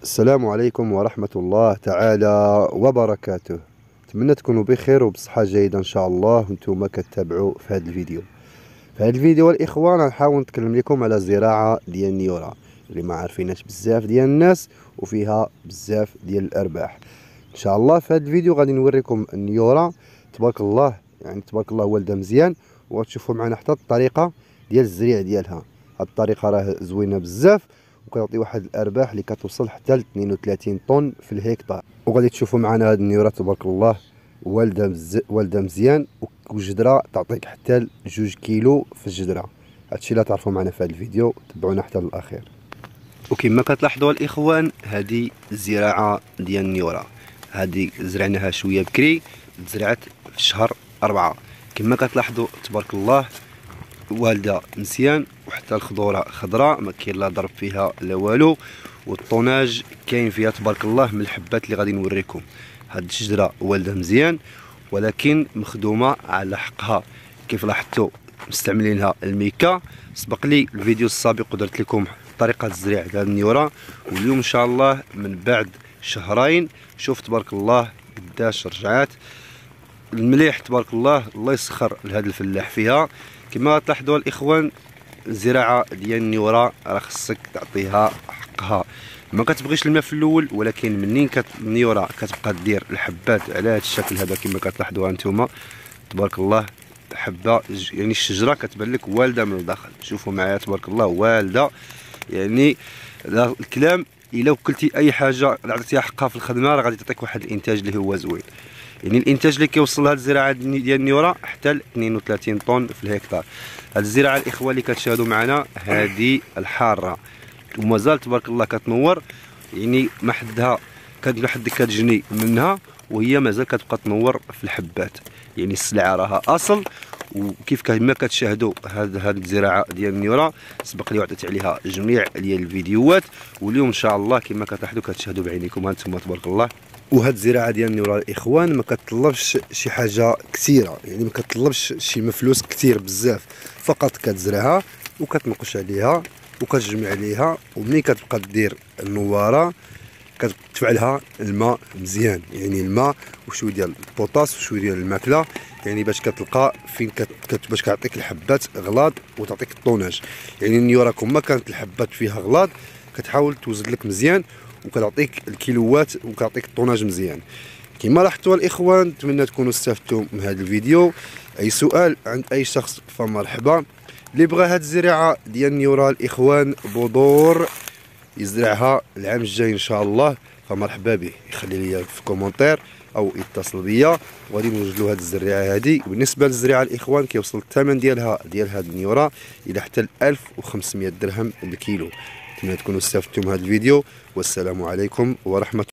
السلام عليكم ورحمة الله تعالى وبركاته. أتمنى تكونوا بخير وبصحة جيدة إن شاء الله وانتم كتتابعوا في هذا الفيديو. في هذا الفيديو الإخوان غنحاول نتكلم لكم على زراعة ديال النيورة اللي ما عارفينهاش بزاف ديال الناس وفيها بزاف ديال الأرباح إن شاء الله. في هذا الفيديو غادي نوريكم النيورة تبارك الله، يعني تبارك الله والدة مزيان، وغتشوفوا معنا حتى الطريقة ديال الزريع ديالها. هاد الطريقة راه زوينة بزاف وكتعطي واحد الارباح اللي كتوصل حتى ل 32 طن في الهكتار. وغادي تشوفوا معنا هاد النيورة تبارك الله والده مزيان، والجدره تعطيك حتى ل 2 كيلو في الجدره. هادشي اللي تعرفوا معنا في هاد الفيديو، تبعونا حتى للاخير. وكما كتلاحظوا الاخوان، هذه الزراعه ديال النيورة هذه زرعناها شويه بكري، تزرعت في شهر 4. كما كتلاحظوا تبارك الله والده مزيان، وحتى الخضوره خضراء ما كاين لا ضرب فيها لا والو، والطوناج كاين فيها تبارك الله من الحبات اللي غادي نوريكم. هاد الشجره والده مزيان ولكن مخدومه على حقها. كيف لاحظتوا مستعملينها الميكا. سبق لي الفيديو السابق ودرت لكم طريقه الزريع ديال النيورة، واليوم ان شاء الله من بعد شهرين شوف تبارك الله قداش رجعات المليح تبارك الله. الله يسخر لهذا الفلاح فيها. كما تلاحظوا الاخوان، الزراعه ديال النيورة راه خصك تعطيها حقها. ما كتبغيش الماء في الاول، ولكن منين النيورة كتبقى دير الحبات على هذا الشكل هذا كما كتلاحظوها نتوما تبارك الله، حبه يعني الشجره كتبان لك والده من الداخل. شوفوا معايا تبارك الله والده، يعني الكلام الا وكلتي اي حاجه عطيتيها حقها في الخدمه راه غادي تعطيك واحد الانتاج اللي هو زوين. يعني الانتاج اللي كيوصل لهاد الزراعه ديال النيورة حتى ل 32 طن في الهكتار. هاد الزراعه الاخوه اللي كتشاهدوا معنا هذه الحاره ومازال تبارك الله كتنور، يعني ما حدها حد كتجني منها وهي مازال كتبقى تنور في الحبات. يعني السلعه راها اصل. وكيف كما كتشاهدوا هاد الزراعه ديال النيورة سبق لي وعطيت عليها جميع ديال الفيديوهات، واليوم ان شاء الله كما كتلاحظوا كتشاهدوا بعينيكم هانتوما تبارك الله. وهاد الزراعه ديال النيورة الاخوان ما كتطلبش شي حاجه كثيره، يعني ما كتطلبش شي مفلوس كثير بزاف، فقط كتزرعها وكتنقش عليها وكتجمع عليها، ومنين كتبقى دير النواره كتدفع لها الماء مزيان، يعني الماء وشويه ديال البوطاس وشويه ديال الماكله، يعني باش كتلقى فين باش كتعطيك الحبات غلاض وتعطيك الطوناج. يعني النيورة كون ما كانت الحبات فيها غلاض كتحاول توزن لك مزيان وكتعطيك الكيلوات وكتعطيك الطوناج مزيان. كما لاحظتوا الاخوان، نتمنى تكونوا استفدتوا من هذا الفيديو. اي سؤال عند اي شخص فمرحبا. اللي بغى هاد الزراعه ديال النيورة الاخوان بذور يزرعها العام الجاي ان شاء الله فمرحبا به، يخلي لي في كومونتير او يتصل بيا وغادي نوجد له هذه الزريعه هذه. بالنسبه للزريعه الاخوان كيوصل الثمن ديالها ديال هذه النيورة الى حتى 1500 درهم بالكيلو. اتمنى تكونوا استفدتوا من هذا الفيديو، والسلام عليكم ورحمه